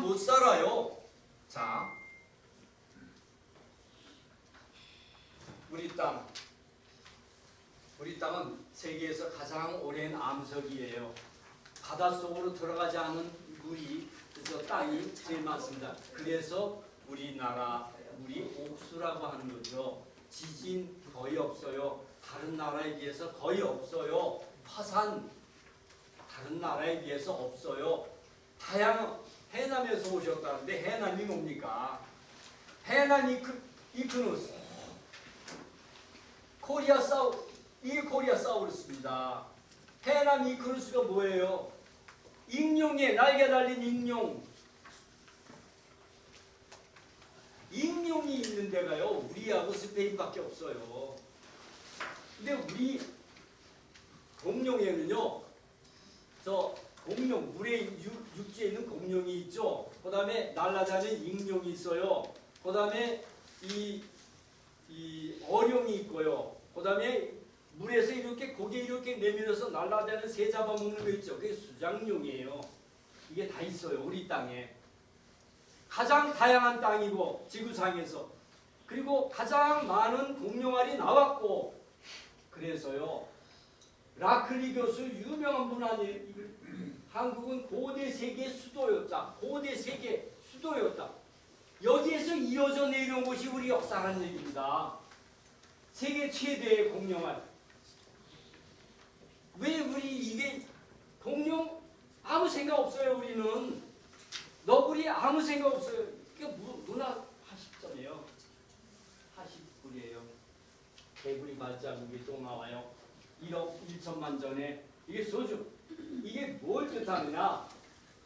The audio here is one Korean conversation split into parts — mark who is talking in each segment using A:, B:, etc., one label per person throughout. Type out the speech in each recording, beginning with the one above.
A: 못 살아요. 자, 우리 땅은 세계에서 가장 오랜 암석이에요. 바닷속으로 들어가지 않은 물이, 그래서 땅이 제일 많습니다. 그래서 우리나라 물이 옥수라고 하는 거죠. 지진 거의 없어요. 다른 나라에 비해서 거의 없어요. 화산 다른 나라에 비해서 없어요. 다양한 해남에서 오셨다는데 해남이 뭡니까? 해남 이크누스 이게 코리아 사우루스입니다. 해남 이크누스가 뭐예요? 익룡에 날개 달린 익룡. 익룡이 있는 데가요, 우리하고 스페인밖에 없어요. 근데 우리 공룡에는요, 저 공룡, 물에 육지에 있는 공룡이 있죠. 그 다음에 날아다니는 익룡이 있어요. 그 다음에 이 어룡이 있고요. 그 다음에 물에서 이렇게 고개 이렇게 내밀어서 날아다니는 새 잡아먹는 거 있죠. 그게 수장룡이에요. 이게 다 있어요, 우리 땅에. 가장 다양한 땅이고 지구상에서. 그리고 가장 많은 공룡알이 나왔고, 그래서요, 라클리 교수 유명한 분 아니에요. 한국은 고대 세계 수도였다. 고대 세계 수도였다. 여기에서 이어져 내려온 것이 우리 역사라는 얘기입니다. 세계 최대의 공룡알. 왜 우리 이게 공룡 아무 생각 없어요. 우리는 너구리 아무 생각 없어요. 이게 문화 80점이에요. 80불이에요. 개구리 발자국이 또 나와요. 1억 1천만 전에. 이게 소주. 이게 뭘 뜻하느냐?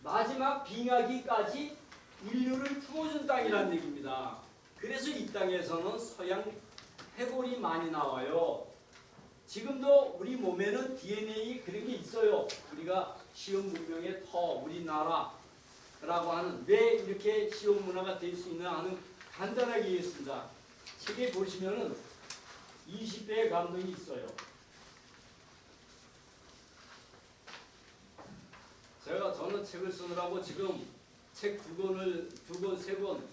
A: 마지막 빙하기까지 인류를 품어준 땅이라는 얘기입니다. 그래서 이 땅에서는 서양 해골이 많이 나와요. 지금도 우리 몸에는 DNA 그런 게 있어요. 우리가 시온 문명의 터, 우리나라라고 하는, 왜 이렇게 시온 문화가 될 수 있나 하는 간단하게 얘기했습니다. 책에 보시면은 20배의 감동이 있어요. 저는 책을 쓰느라고 지금 책 두 권, 세 권,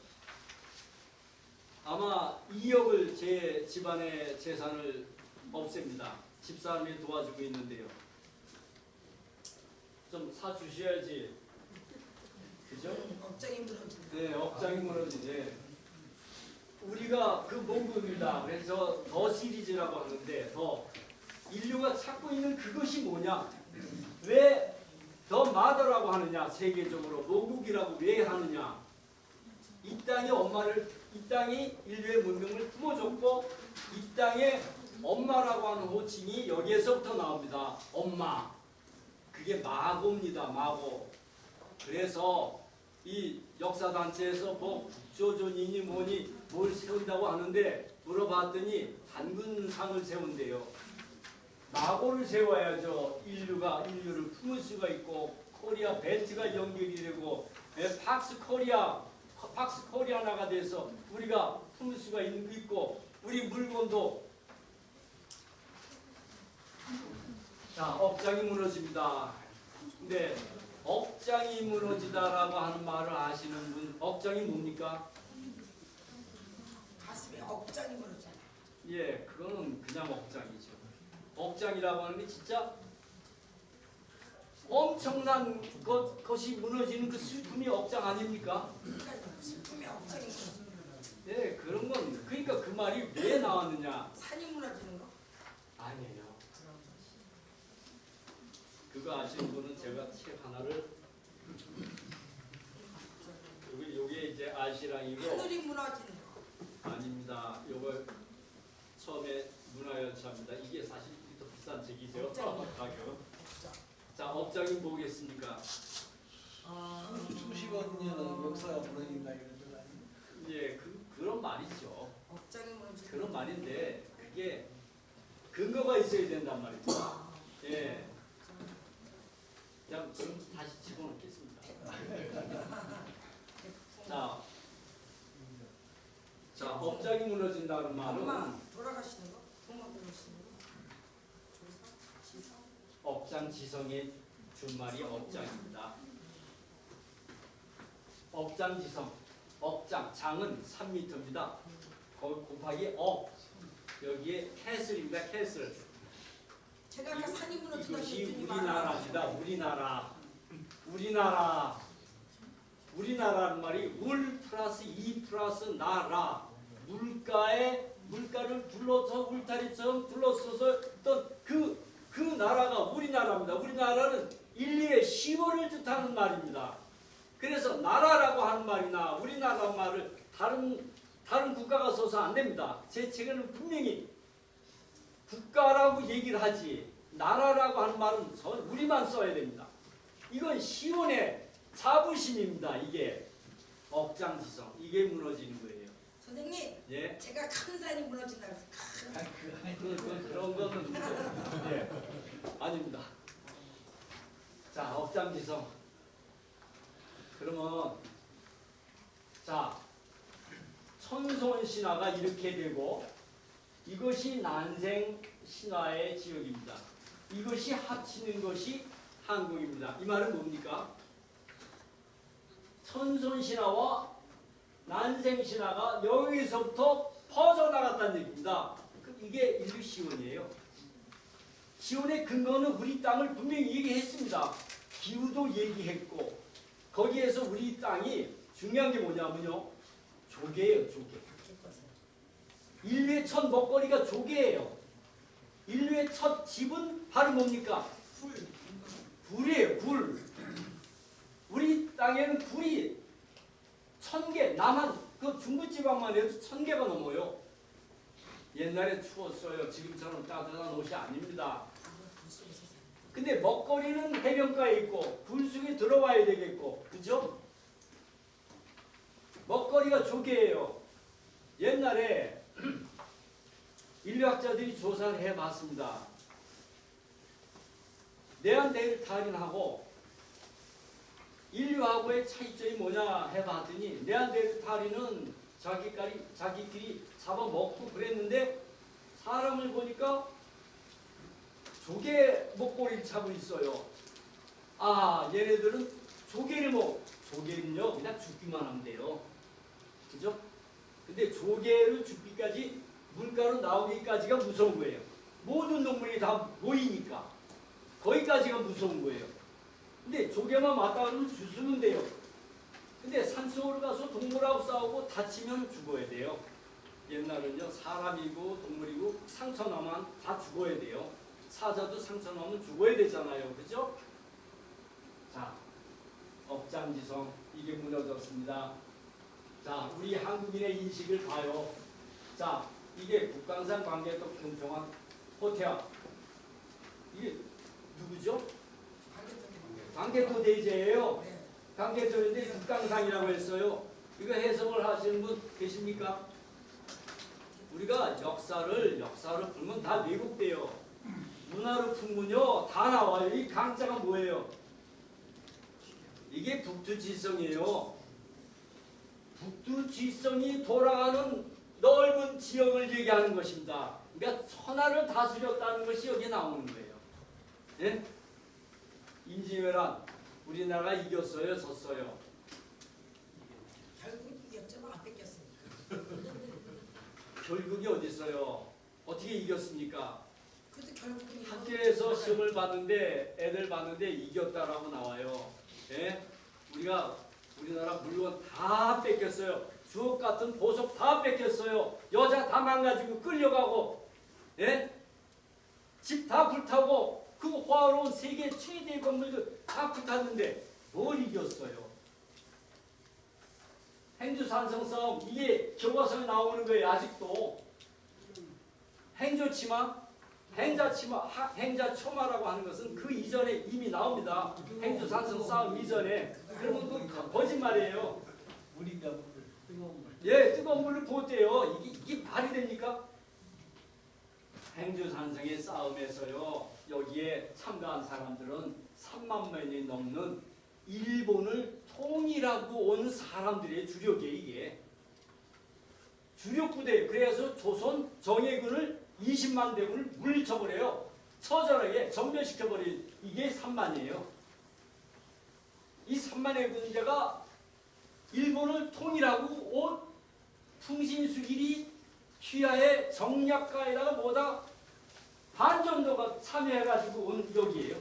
A: 아마 2억을 제 집안의 재산을 없앱니다. 집사람이 도와주고 있는데요. 좀 사주셔야지. 그죠?
B: 억장이 무너진다.
A: 네, 억장이 무너지네. 우리가 그 몽금입니다. 그래서 더 시리즈라고 하는데, 더 인류가 찾고 있는 그것이 뭐냐? 왜 더 마더라고 하느냐? 세계적으로 모국이라고 왜 하느냐? 이 땅이 인류의 문명을 품어줬고, 이 땅의 엄마라고 하는 호칭이 여기에서부터 나옵니다. 엄마. 그게 마고입니다. 마고. 그래서 이 역사단체에서 뭐 국조전이니 뭐니 뭘 세운다고 하는데, 물어봤더니 단군상을 세운대요. 마고를 세워야죠. 인류를 품을 수가 있고, 코리아 벨트가 연결이 되고, 팍스 코리아나가 돼서 우리가 품을 수가 있고, 우리 물건도. 자, 억장이 무너집니다. 근데 억장이 무너지다라고 하는 말을 아시는 분, 억장이 뭡니까?
B: 가슴에 억장이 무너져.
A: 예, 그거는 그냥 억장이죠. 억장이라고 하는 게 진짜 엄청난 것이 무너지는 그 슬픔이 억장 아닙니까?
B: 슬픔에 억장이 무너져.
A: 네, 그런 건, 그러니까 그 말이 왜 나왔느냐?
B: 산이 무너지는 거?
A: 아니에요. 그거 아시는 분은 제가 책 하나를, 요게 이제 아시랑이고,
B: 하늘이 무너지는 거.
A: 아닙니다. 요걸 처음에 문화연차입니다. 이게 사실 더 비싼 책이죠. 가격. 자, 억장이 뭐겠습니까?
C: 수십억 년 역사가 무너진다 이런 줄 아니?
A: 예, 그런 말이죠.
B: 억장이 무너지는
A: 그런 말인데, 그게 근거가 있어야 된단 말이죠. 예. 자, 그럼 다시 집어넣겠습니다. 자, 억장이 무너진다는 말은,
B: 엄마 돌아가시는 거? 부모 돌아가시는 거? 조사? 지성?
A: 억장 지성의 준말이 억장입니다. 억장지성. 억장, 장은 3m입니다. 곱하기 여기에 캐슬입니다. 캐슬.
B: 제가 아까 산이 무너진다고
A: 이것이
B: 했더니
A: 우리나라입니다. 우리나라는 말이 울 플러스 이 플러스 나라. 물가를 둘러서 울타리처럼 둘러서서 어떤 그 나라가 우리나라입니다. 우리나라는 인류의 시원을 뜻하는 말입니다. 그래서 나라라고 하는 말이나 우리나라 말을 다른 국가가 써서 안 됩니다. 제 책에는 분명히 국가라고 얘기를 하지 나라라고 하는 말은 우리만 써야 됩니다. 이건 시온의 자부심입니다. 이게 억장지성. 이게 무너지는 거예요.
B: 선생님,
A: 예?
B: 제가 큰 산이 무너진다고 해서
A: 그런 거는 예, 아닙니다. 자, 억장지성. 그러면 자, 천손신화가 이렇게 되고 이것이 난생신화의 지역입니다. 이것이 합치는 것이 한국입니다. 이 말은 뭡니까? 천손신화와 난생신화가 여기서부터 퍼져나갔다는 얘기입니다. 이게 인류 시온이에요. 시온의 근거는 우리 땅을 분명히 얘기했습니다. 기후도 얘기했고 거기에서 우리 땅이 중요한 게 뭐냐면요. 조개예요. 조개. 인류의 첫 먹거리가 조개예요. 인류의 첫 집은 바로 뭡니까? 굴이에요. 굴. 우리 땅에는 굴이 1000개, 남한 그 중부지방만 해도 1000개가 넘어요. 옛날에 추웠어요. 지금처럼 따뜻한 옷이 아닙니다. 근데 먹거리는 해변가에 있고 굴 속에 들어와야 되겠고, 그죠? 먹거리가 조개예요. 옛날에 인류학자들이 조사를 해봤습니다. 네안데르탈인하고 인류하고의 차이점이 뭐냐 해봤더니 네안데르탈인은 자기끼리 잡아먹고 그랬는데 사람을 보니까 조개 먹거리를 차고 있어요. 아, 얘네들은 조개는요 그냥 죽기만 하면 돼요. 그죠? 근데 조개를 죽기까지 물가로 나오기까지가 무서운 거예요. 모든 동물이 다 모이니까 거기까지가 무서운 거예요. 근데 조개만 맞다 그러면 죽으면 돼요. 근데 산속으로 가서 동물하고 싸우고 다치면 죽어야 돼요. 옛날은요 사람이고 동물이고 상처 나면 다 죽어야 돼요. 사자도 상처 나면 죽어야 되잖아요. 그죠? 자, 억장지성 이게 무너졌습니다. 자, 우리 한국인의 인식을 봐요. 자, 이게 북강산 광개토 경평원 호태아. 이게 누구죠? 광개토 대제예요. 광개토인데 북강산이라고 했어요. 이거 해석을 하시는 분 계십니까? 우리가 역사를 풀면 다 왜곡돼요. 문화를 풀면요 다 나와요. 이 강자가 뭐예요? 이게 북두지성이에요. 북두지성이 돌아가는 넓은 지역을 얘기하는 것입니다. 그러니까 천하를 다스렸다는 것이 여기 나오는 거예요. 예? 임진왜란 우리나라가 이겼어요, 졌어요?
B: 결국 이겼죠. 안 뺏겼으니까.
A: 결국이 어디 있어요? 어떻게 이겼습니까?
B: 그래도 결국은
A: 학교에서 시험을 봤는데 애들 봤는데 이겼다라고 나와요. 예? 우리나라 물건 다 뺏겼어요. 주옥 같은 보석 다 뺏겼어요. 여자 다 망가지고 끌려가고, 예? 집 다 불타고 그 화려한 세계 최대의 건물들 다 불탔는데 뭘 이겼어요? 행주산성 싸움 이게 교과서에 나오는 거예요. 아직도 행조치마, 행자치마, 행자초마라라고 하는 것은 그 이전에 이미 나옵니다. 행주산성 싸움 이전에. 그러면 그 거짓말이에요.
C: 물인가 물, 뜨거운 물.
A: 예, 뜨거운 물을 부었대요. 이게 말이 됩니까? 행주산성의 싸움에서요. 여기에 참가한 사람들은 3만 명이 넘는 일본을 통일하고 온 사람들의 주력이에요. 이게 주력 부대. 그래서 조선 정예군을 20만 대군을 물리쳐버려요. 처절하게 전멸시켜버린 이게 3만이에요. 이 3만의 군대가 일본을 통일하고 온 풍신수길이 휘하의 정략가에다가 뭐다 반 정도가 참여해가지고 온 여기에요.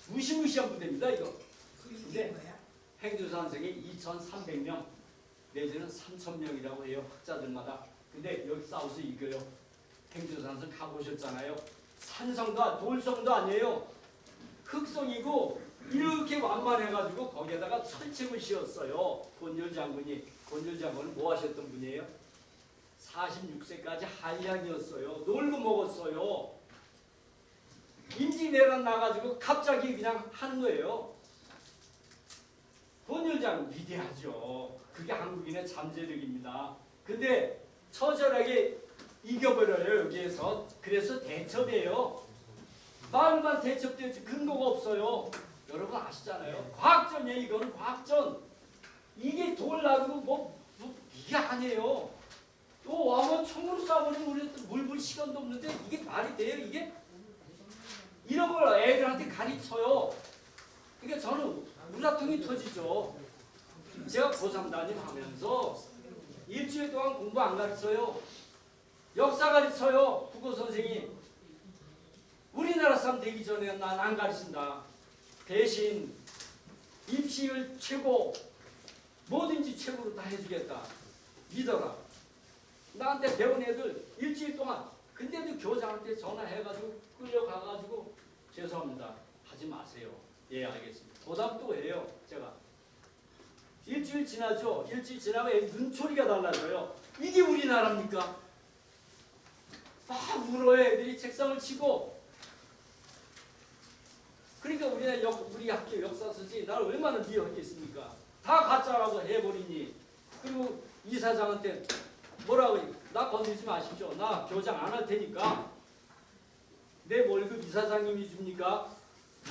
A: 무시무시한 부대입니다 이거.
B: 그 이게
A: 네.
B: 뭐야?
A: 행주산성이 2,300명 내지는 3,000명이라고 해요 학자들마다. 근데 여기 싸워서 이겨요. 행주산성 가보셨잖아요. 산성도 돌성도 아니에요. 흑성이고 이렇게 완만해가지고 거기에다가 철책을 씌웠어요. 권율 장군이. 권율 장군은 뭐 하셨던 분이에요? 46세까지 한량이었어요. 놀고 먹었어요. 임진왜란 나가지고 갑자기 그냥 하는 거예요. 권율 장군 위대하죠. 그게 한국인의 잠재력입니다. 근데 처절하게 이겨버려요 여기에서. 그래서 대첩이에요. 말만 대첩되지 근거가 없어요. 여러분 아시잖아요. 과학전이에요. 이거는 과학전. 이게 돌 놔두고 뭐 이게 아니에요. 또 와면 총으로 쏴버리면 우리 물불 시간도 없는데 이게 말이 돼요 이게? 이런 걸 애들한테 가르쳐요. 그러니까 저는 우라통이 터지죠. 제가 고3 담임하면서 일주일 동안 공부 안 가르쳐요. 역사 가르쳐요. 국어 선생이. 우리나라 사람 되기 전에 난 안 가르친다. 대신 입시율 최고 뭐든지 최고로 다 해주겠다. 믿어라. 나한테 배운 애들 일주일 동안 근데도 교장한테 전화해가지고 끌려가가지고 죄송합니다. 하지 마세요. 예 알겠습니다. 보답도 해요. 제가. 일주일 지나죠. 일주일 지나고 애 눈초리가 달라져요. 이게 우리나라입니까? 막 울어요. 애들이 책상을 치고. 그러니까 우리 학교 역사 선생님이 나를 얼마나 미워했겠습니까? 다 가짜라고 해버리니. 그리고 이사장한테 뭐라고 나 건드리지 마십시오. 나 교장 안 할 테니까. 내 월급 이사장님이 줍니까?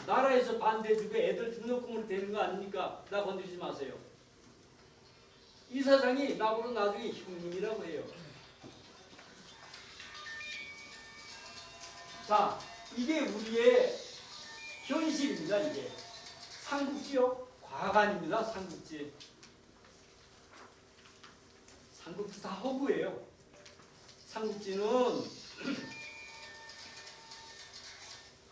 A: 나라에서 반대해주고 애들 등록금으로 되는 거 아닙니까? 나 건드리지 마세요. 이사장이 나보고 나중에 형님이라고 해요. 자, 이게 우리의 현실입니다. 이게 삼국지요. 과간입니다. 삼국지. 삼국지 다 허구예요. 삼국지는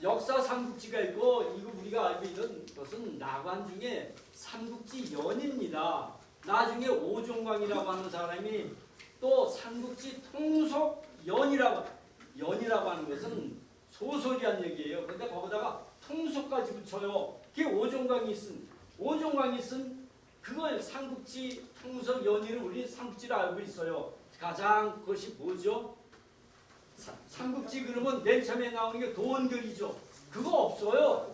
A: 역사 삼국지가 있고 이거 우리가 알고 있는 것은 나관 중에 삼국지 연입니다. 나중에 오종광이라고 하는 사람이 또 삼국지 통속 연이라고 하는 것은 소설이란 얘기예요. 그런데 거기다가 통속까지 붙여요. 그게 오종광이 쓴 그걸 삼국지 통속 연의를 우리 삼국지를 알고 있어요. 가장 그것이 뭐죠? 삼국지 그러면 맨 처음에 나오는 게 도원결이죠. 그거 없어요.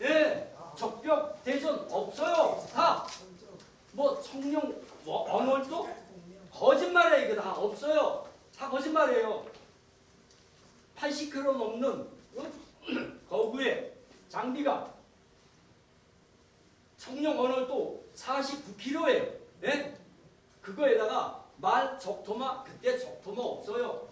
A: 예, 적벽 대전 없어요. 다 뭐 청룡 언월도 거짓말이에요. 이거 다 없어요. 다 거짓말이에요. 80km 넘는 거구에 장비가 청룡 언월도 49km예요. 예? 그거에다가 말 적토마 그때 적토마 없어요.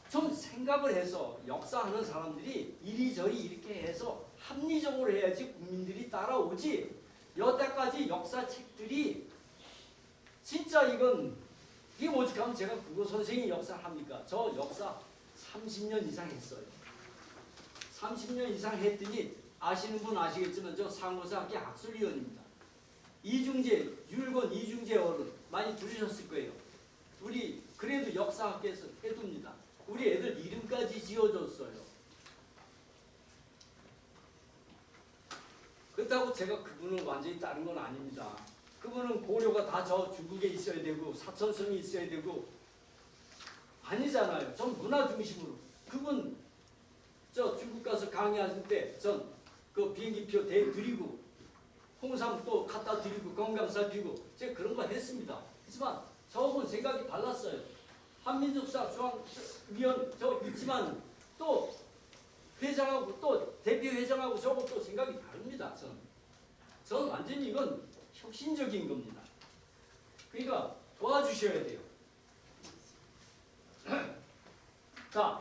A: 좀 생각을 해서 역사하는 사람들이 이리저리 이렇게 해서 합리적으로 해야지 국민들이 따라오지. 여태까지 역사책들이 진짜 이게 오직하면 제가 국어 선생이 역사를 합니까? 저 역사 30년 이상 했어요. 30년 이상 했더니 아시는 분 아시겠지만 저 상고사학교 학술위원입니다. 이중재, 율건 이중재 어른 많이 들으셨을 거예요. 우리 그래도 역사학교에서 해둡니다. 우리 애들 이름까지 지어줬어요. 그렇다고 제가 그분을 완전히 따른 건 아닙니다. 그분은 고려가 다 저 중국에 있어야 되고 사천성이 있어야 되고 아니잖아요. 전 문화 중심으로. 그분 저 중국 가서 강의하실 때 전 그 비행기표 드리고 홍삼 또 갖다 드리고 건강사 드리고 제가 그런 거 했습니다. 하지만 저하고는 생각이 달랐어요. 한민족사 중앙위원 저 있지만 또 회장하고 또 대표 회장하고 저하고 또 생각이 다릅니다. 저는 완전히 이건 혁신적인 겁니다. 그러니까 도와주셔야 돼요. 자,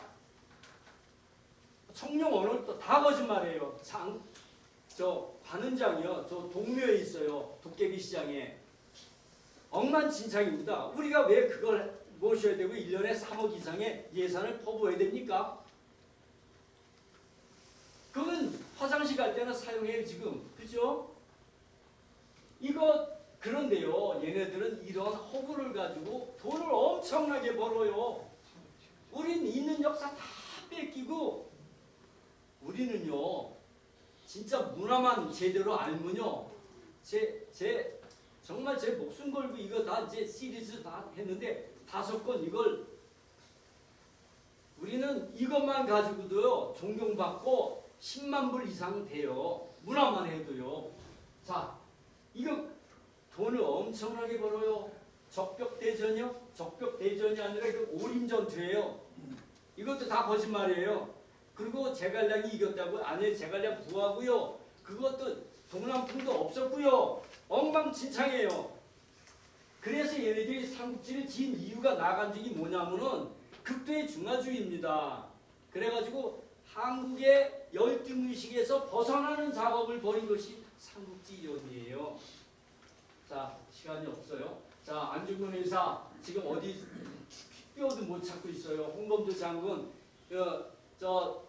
A: 청룡 언어도 다 거짓말이에요. 관원장이요. 저 동묘에 있어요. 도깨비 시장에. 억만진창입니다. 우리가 왜 그걸 모셔야 되고 1년에 3억 이상의 예산을 퍼부어야 됩니까? 그건 화장실 갈 때는 사용해요 지금. 그죠? 이거 그런데요. 얘네들은 이런 허구를 가지고 돈을 엄청나게 벌어요. 우린 있는 역사 다 뺏기고 우리는요. 진짜 문화만 제대로 알면요. 정말 제 목숨 걸고 이거 다 이제 시리즈 다 했는데 5건 이걸 우리는 이것만 가지고도요. 존경받고 10만 불 이상 돼요. 문화만 해도요. 자, 이거 돈을 엄청나게 벌어요. 적벽대전이요? 적벽대전이 아니라 이거 올인전투예요. 이것도 다 거짓말이에요. 그리고 제갈량이 이겼다고 아니 제갈량 부하고요. 그것도 동남풍도 없었고요. 엉망진창이에요. 그래서 얘네들이 삼국지를 지은 이유가 나간 적이 뭐냐면은 극도의 중화주의입니다. 그래가지고 한국의 열등의식에서 벗어나는 작업을 벌인 것이 삼국지연이에요. 자, 시간이 없어요. 자, 안중근 의사 지금 어디 뼈도 못 찾고 있어요. 홍범도 장군 저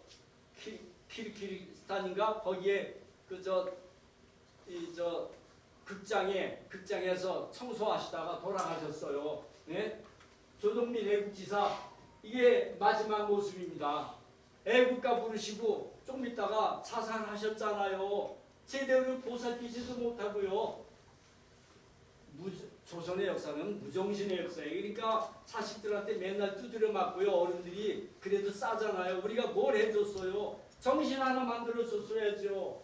A: 키르기스탄인가 거기에 극장에서 청소하시다가 돌아가셨어요. 네? 조동민 애국지사 이게 마지막 모습입니다. 애국가 부르시고 좀 있다가 자살하셨잖아요. 제대로 보살피지도 못하고요. 조선의 역사는 무정신의 역사예요. 그러니까 자식들한테 맨날 두드려 맞고요. 어른들이 그래도 싸잖아요. 우리가 뭘 해줬어요? 정신 하나 만들어줬어야죠.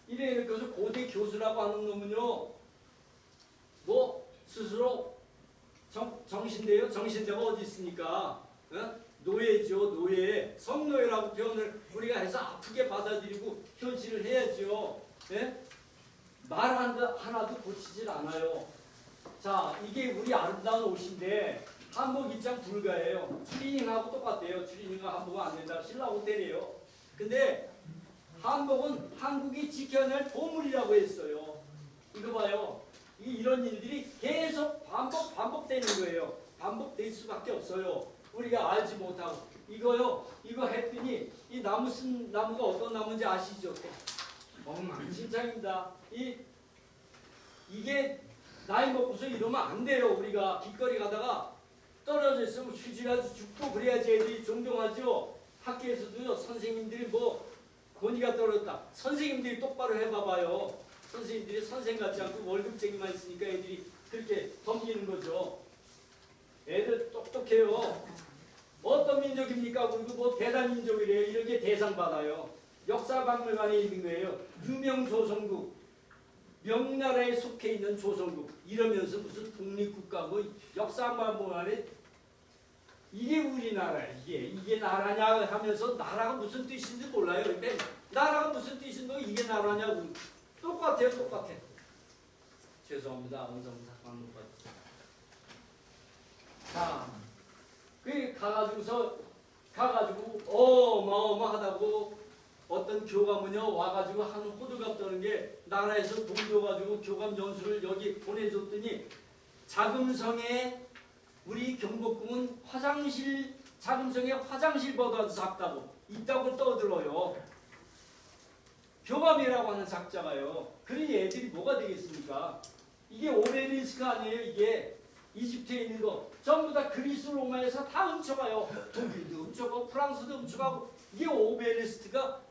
A: 이래 그래서 고대 교수라고 하는 놈은요. 뭐 스스로 정신대요? 정신대가 어디 있습니까? 어? 노예죠. 노예. 성노예라고 표현을 우리가 해서 아프게 받아들이고 현실을 해야죠. 예? 말 하나도 고치질 않아요. 자, 이게 우리 아름다운 옷인데 한복 입장 불가해요. 추리닝하고 똑같아요. 추리닝과 한복은 안 된다. 신라고 때려요. 근데 한복은 한국이 지켜낼 보물이라고 했어요. 이거 봐요. 이런 일들이 계속 반복되는 거예요. 반복될 수밖에 없어요. 우리가 알지 못하고 이거 했더니 이 나무 쓴 나무가 어떤 나무인지 아시죠? 엉망진창입니다. 이게 나이 먹고서 이러면 안 돼요. 우리가 길거리 가다가 떨어져 있으면 휴지라도 죽고 그래야지 애들이 존경하죠. 학교에서도요. 선생님들이 뭐 권위가 떨어졌다. 선생님들이 똑바로 해봐봐요. 선생님들이 선생 같지 않고 월급쟁이만 있으니까 애들이 그렇게 덤비는 거죠. 애들 똑똑해요. 어떤 민족입니까? 그리고 뭐 대단민족이래요. 이렇게 대상 받아요. 역사박물관에 있는 거예요. 유명조선국. 명나라에 속해 있는 조선국. 이러면서 무슨 독립국가고 역사박물관에 이게 우리나라야. 이게 나라냐 하면서 나라가 무슨 뜻인지 몰라요. 근데 나라가 무슨 뜻인지 이게 나라냐고. 똑같아요. 똑같아. 죄송합니다. 원성사 방문까지. 자, 그 가가지고 어마어마하다고 어떤 교감은요 와가지고 한 호들갑 떠는 게 나라에서 돈 줘가지고 교감 연수를 여기 보내줬더니 자금성에 우리 경복궁은 자금성에 화장실보다 작다고 있다고 떠들어요. 교감이라고 하는 작자가요. 그러니 애들이 뭐가 되겠습니까? 이게 오베리스크 아니에요. 이게 이집트에 있는 거 전부 다 그리스 로마에서 다 훔쳐가요. 독일도 훔쳐가고 프랑스도 훔쳐가고 이게 오베리스크가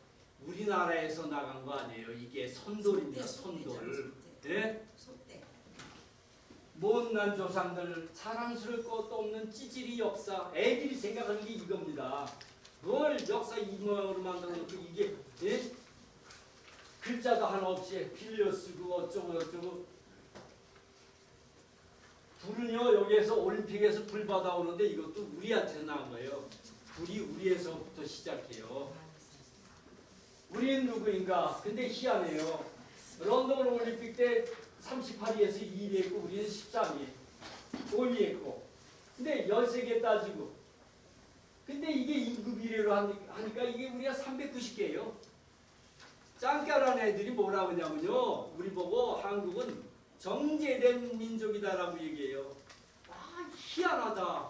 A: 우리나라에서 나간 거 아니에요. 이게 선돌입니다. 선돌. 네? 못난 조상들 자랑스러울 것도 없는 찌질이 역사. 애들이 생각하는 게 이겁니다. 뭘 역사 이 모양으로 만들어놓고 이게 예? 글자도 하나 없이 빌려 쓰고 어쩌고 저쩌고. 불은요 여기에서 올림픽에서 불 받아오는데 이것도 우리한테 나온 거예요. 불이 우리에서부터 시작해요. 우리는 누구인가? 근데 희한해요. 런던 올림픽 때 38위에서 2위 했고 우리는 13위, 5위 했고. 근데 13개 따지고. 근데 이게 임금 1위로 하니까 이게 우리가 390개예요. 짱깨라는 애들이 뭐라 그러냐면요. 우리 보고 한국은 정제된 민족이다라고 얘기해요. 아, 희한하다.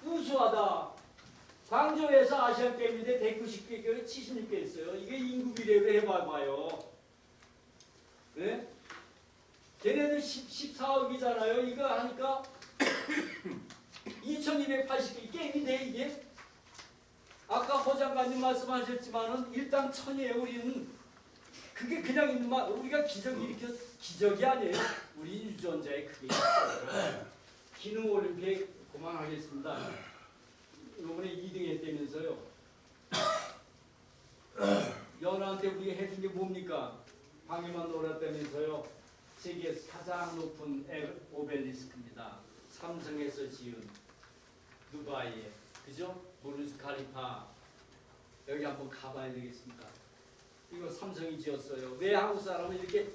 A: 우수하다. 광저우에서 아시안게임인데 190개, 76개 했어요. 이게 인구 비례를 해봐봐요. 네? 걔네들 14억이잖아요. 이거 하니까 2280개 게임이 돼 이게? 아까 허 장관님 말씀하셨지만은 일당 1000이에요. 우리는 그게 그냥 있는 말. 우리가 기적이 아니에요. 우리 유전자에 그게 있어요. 기능 올림픽 그만하겠습니다. 이번에 2등 했다면서요. 연하한테 우리가 해준 게 뭡니까? 방에만 놀았다면서요. 세계에서 가장 높은 오벨리스크입니다. 삼성에서 지은 두바이에, 그죠? 부르즈 칼리파 여기 한번 가봐야 되겠습니다. 이거 삼성이 지었어요. 왜 한국 사람은 이렇게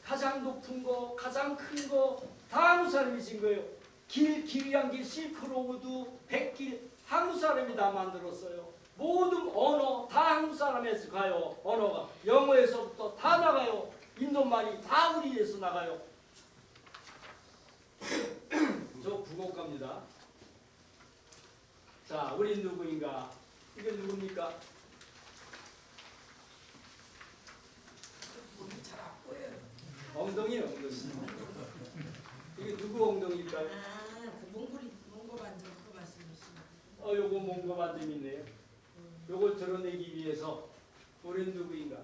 A: 가장 높은 거, 가장 큰 거 다 한국 사람이 지은 거예요. 길이란 길, 실크로드, 백길 한국 사람이 다 만들었어요. 모든 언어 다 한국 사람에서 가요. 언어가 영어에서부터 다 나가요. 인도말이 다 우리에서 나가요. 저 국어과입니다. 자, 우리 누구인가? 이게 누굽니까?
B: 잘안 보여요.
A: 엉덩이요, 엉덩이. 이게 누구 엉덩이일까요?
B: 그 몽고 반점 그 말씀이시죠?
A: 요거 뭔가 반점이네요. 요걸 드러내기 위해서 우리는 누구인가?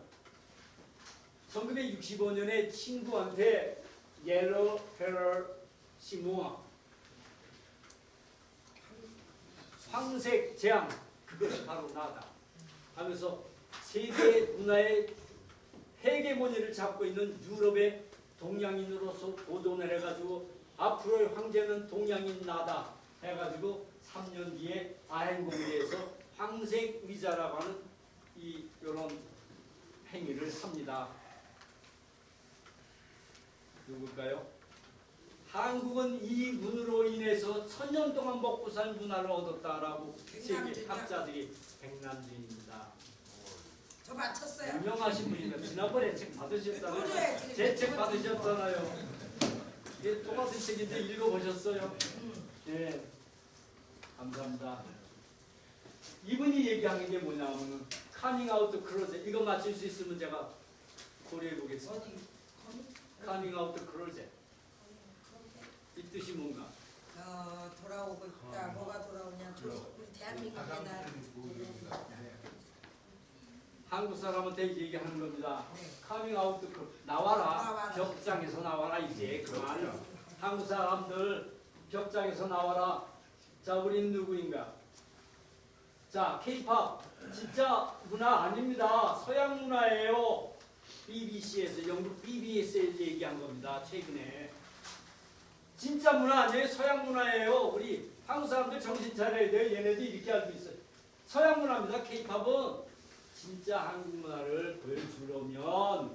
A: 1965년에 친구한테 옐로우 헤럴 시모아 황색 재앙 그것이 바로 나다 하면서 세계 문화의 헤게모니를 잡고 있는 유럽의 동양인으로서 도전을 해가지고 앞으로의 황제는 동양인 나다 해가지고 3년 뒤에 아행공리에서 황색 의자라고 하는 이런 행위를 합니다. 누굴까요? 한국은 이 문으로 인해서 1000년 동안 먹고 산 문화를 얻었다라고 세계 학자들이 백남준입니다.
B: 저 맞췄어요.
A: 유명하신 분이다. 지난번에 책 받으셨잖아요.
B: 그래,
A: 제 책 받으셨잖아요. 이게 똑같은 책인데 읽어보셨어요? 네, 감사합니다. 이분이 얘기하는 게 뭐냐면은 카밍아웃 클로젯. 이거 맞출 수 있으면 제가 고려해 보겠습니다. 카밍아웃 클로젯. 이 뜻이 뭔가?
B: 돌아오고 있다. 뭐가 돌아오냐? 우리 대한민국에 나
A: 한국 사람한테 얘기하는 겁니다.
B: 네.
A: 카밍아웃 나와라.
B: 나와라.
A: 벽장에서 나와라 이제 그만. 한국 사람들 벽장에서 나와라. 자, 우린 누구인가? 자, K-팝 진짜 문화 아닙니다. 서양 문화예요. BBC에서 영국 BBS에서 얘기한 겁니다. 최근에. 진짜 문화 아니에요. 서양 문화예요. 우리 한국 사람들 정신 차려야 돼요. 얘네도 이렇게 알고 있어요. 서양 문화입니다. K-팝은 진짜 한국 문화를 보여주려면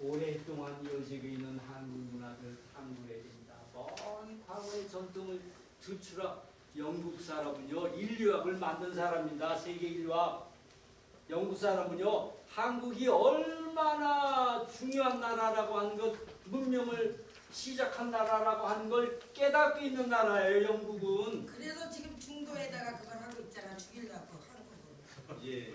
A: 오랫동안 이어지고 있는 한국 문화를 탐구해야 됩니다. 먼 과거의 전통을 들추라. 영국 사람은요 인류학을 만든 사람입니다. 세계 인류학. 영국 사람은요 한국이 얼마나 중요한 나라라고 하는 것, 문명을 시작한 나라라고 하는 걸 깨닫고 있는 나라예요. 영국은.
B: 그래서 지금 중도에다가 그걸 하고 있잖아. 죽이려고 한국을.
A: 예.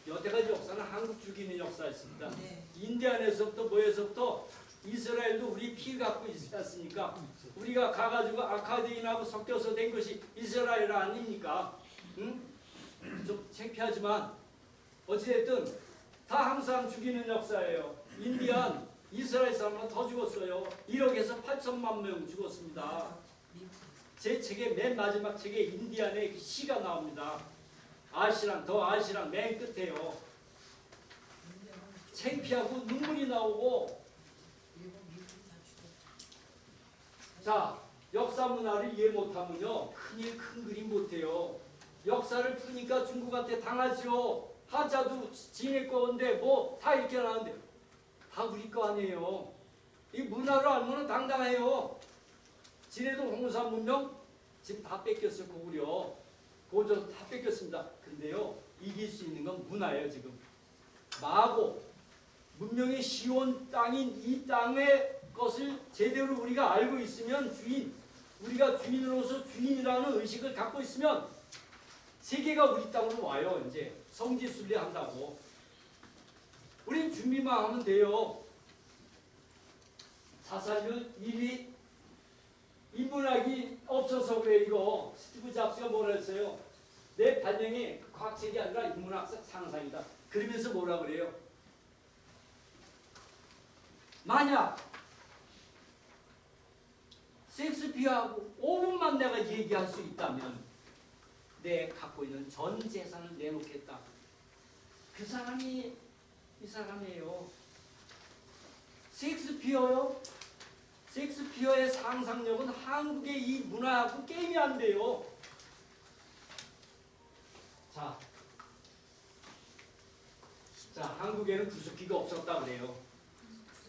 A: 여태까지 역사는 한국 죽이는 역사였습니다.
B: 네.
A: 인디안에서부터 뭐에서부터 이스라엘도 우리 피 갖고 있지 않습니까? 우리가 가가지고 아카디인하고 섞여서 된 것이 이스라엘 아닙니까? 응? 좀 창피하지만 어찌됐든 다 항상 죽이는 역사예요. 인디안, 이스라엘 사람은 더 죽었어요. 1억에서 8천만 명 죽었습니다. 제 책의 맨 마지막 책에 인디안의 시가 나옵니다. 더 아시랑 맨 끝에요. 창피하고 눈물이 나오고. 자, 역사 문화를 이해 못하면요 큰일 큰 그림 못해요. 역사를 푸니까 중국한테 당하죠. 한자도 지낼 건데 뭐 다 이렇게 나오는데 다 우리 거 아니에요. 이 문화를 알면 당당해요. 지네도 홍산 문명 지금 다 뺏겼어요. 고구려 고조 다 뺏겼습니다. 근데요 이길 수 있는 건 문화예요. 지금 마고 문명의 시온 땅인 이 땅의 것을 제대로 우리가 알고 있으면 우리가 주인으로서 주인이라는 의식을 갖고 있으면 세계가 우리 땅으로 와요. 이제 성지순례 한다고. 우린 준비만 하면 돼요. 자살률 1위. 인문학이 없어서 그래. 이거 스티브 잡스가 뭐라 했어요? 내 발명이 과학책이 아니라 인문학적 상상이다. 그러면서 뭐라 그래요? 만약 셰익스피어하고 5분만 내가 얘기할 수 있다면 내 갖고 있는 전 재산을 내놓겠다. 그 사람이 이 사람이에요. 셰익스피어요. 셰익스피어의 상상력은 한국의 이 문화하고 게임이 안 돼요. 자, 한국에는 구석기가 없었다 그래요.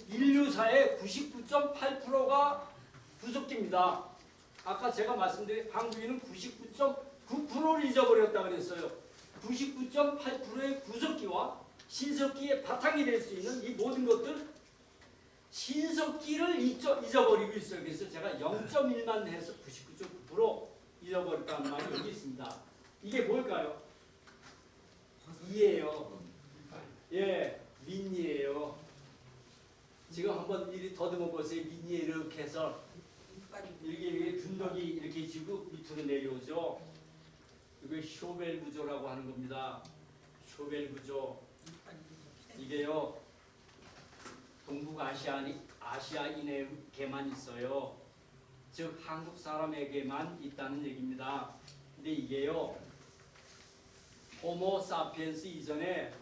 A: 인류사의 99.8%가 구석기입니다. 아까 제가 말씀드린 한국인은 99.9%를 잊어버렸다 그랬어요. 99.8%의 구석기와 신석기의 바탕이 될 수 있는 이 모든 것들 신석기를 잊어버리고 있어요. 그래서 제가 0.1만 해서 99.9% 잊어버렸다는 말이 여기 있습니다. 이게 뭘까요? 이예요. 예, 민이에요. 지금 한번 이리 더듬어 보세요. 민이 이렇게 해서 이렇게 분덕이 이렇게 지고 밑으로 내려오죠. 이게 쇼벨 구조라고 하는 겁니다. 쇼벨 구조. 이게요. 동북아시아인에게만 있어요. 즉 한국 사람에게만 있다는 얘기입니다. 근데 이게요. 호모 사피엔스 이전에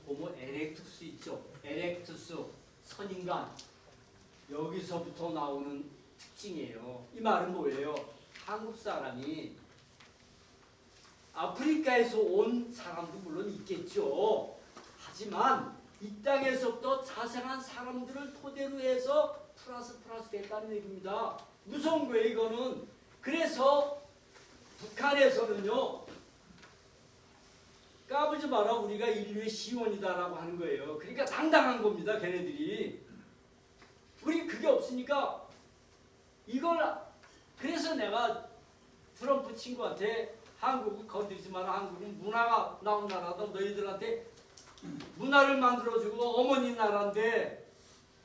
A: 호모 에렉투스 있죠. 에렉투스 선인간 여기서부터 나오는 특징이에요. 이 말은 뭐예요? 한국 사람이 아프리카에서 온 사람도 물론 있겠죠. 하지만 이 땅에서부터 자생한 사람들을 토대로 해서 플러스 됐다는 얘기입니다. 무서운 거예요, 이거는. 그래서 북한에서는요, 까불지 마라, 우리가 인류의 시원이다라고 하는 거예요. 그러니까 당당한 겁니다, 걔네들이. 우리 그게 없으니까 그래서 내가 트럼프 친구한테 한국을 건드리지 마라, 한국은 문화가 나온 나라다, 너희들한테 문화를 만들어주고 어머니 나라인데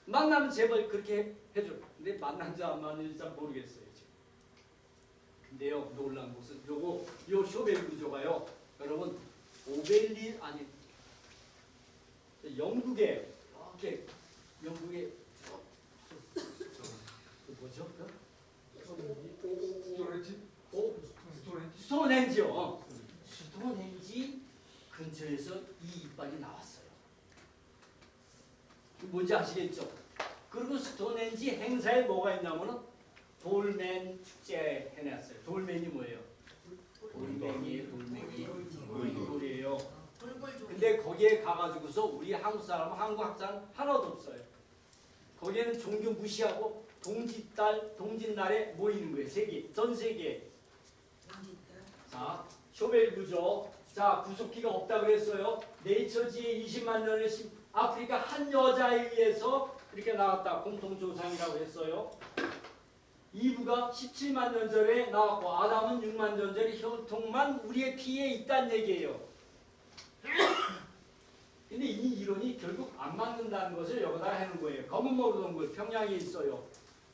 A: 만나면 제발 그렇게 해줘. 근데 만난지 안 만난지 잘 모르겠어요 지금. 근데요, 놀라운 것은 요 쇼벨 구조가요, 여러분 오벨리 아니 영국에 이렇게 영국에 뭐죠? 스톤헨지요. 스톤헨지 근처에서 이 이빨이 나왔어요. 뭔지 아시겠죠? 그리고 스톤헨지 행사에 뭐가 있냐면은 돌맨 축제 해놨어요. 돌맨이 뭐예요? 돌이에요. 근데 거기에 가가지고서 우리 한국 사람은 한국 학자는 하나도 없어요. 거기에는 종교 무시하고 동짓날에 모이는 거예요. 전 세계. 자, 쇼벨 구조. 자, 구속기가 없다 그랬어요. 네이처지에 20만 년의 아프리카 한 여자에 의해서 이렇게 나왔다. 공통조상이라고 했어요. 이브가 17만 년 전에 나왔고 아담은 6만 년 전에 혈통만 우리의 피에 있다는 얘기예요. 근데 이 이론이 결국 안 맞는다는 것을 여기다 해놓은 거예요. 검은 머리 동굴 평양에 있어요.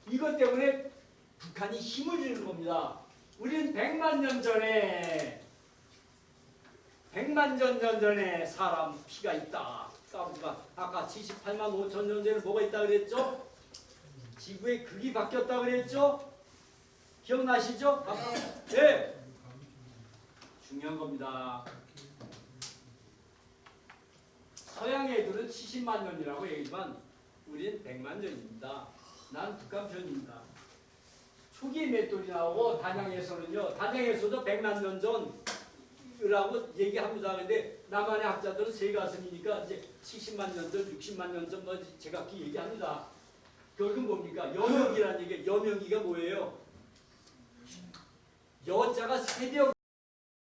A: 이것 때문에 북한이 힘을 주는 겁니다. 우리는 100만 년 전에 사람 피가 있다. 아까 78만 5천 년 전에 뭐가 있다 그랬죠? 지구의 극이 바뀌었다 그랬죠? 기억나시죠? 네. 중요한 겁니다. 서양 애들은 70만 년이라고 얘기지만 우리는 100만 년입니다. 난 북한 편입니다. 초기 맷돌이 나오고 단양에서도 100만 년 전이라고 얘기합니다. 근데 남한의 학자들은 새가슴이니까 이제 70만 년 전, 60만 년 전 뭐 제각기 얘기합니다. 결국은 뭡니까? 여명이라는 얘기. 여명이가 뭐예요? 여자가 세대어